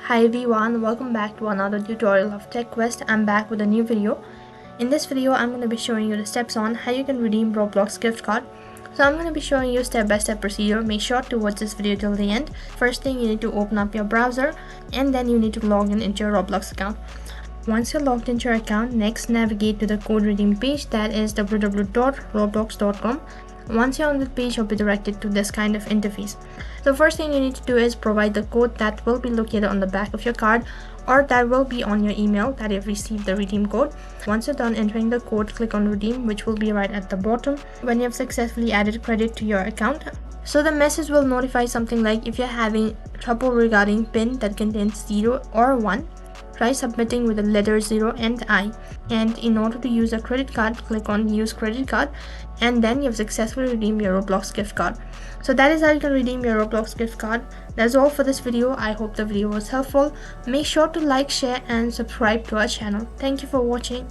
Hi everyone, welcome back to another tutorial of TechQuest. I'm back with a new video. In this video, I'm going to be showing you the steps on how you can redeem Roblox gift card. So I'm going to be showing you step-by-step procedure. Make sure to watch this video till the end. First thing, you need to open up your browser and then you need to log in into your Roblox account. Once you're logged into your account, next navigate to the code redeem page, that is www.roblox.com. Once you're on the page, you'll be directed to this kind of interface. The first thing you need to do is provide the code that will be located on the back of your card, or that will be on your email that you've received the redeem code. Once you're done entering the code, click on redeem, which will be right at the bottom when you've successfully added credit to your account. So the message will notify something like, if you're having trouble regarding PIN that contains 0 or 1, try submitting with the letter 0 and I. And in order to use a credit card, click on use credit card, and then you've successfully redeemed your Roblox gift card. So that is how you can redeem your Roblox gift card. That's all for this video. I hope the video was helpful. Make sure to like, share and subscribe to our channel. Thank you for watching.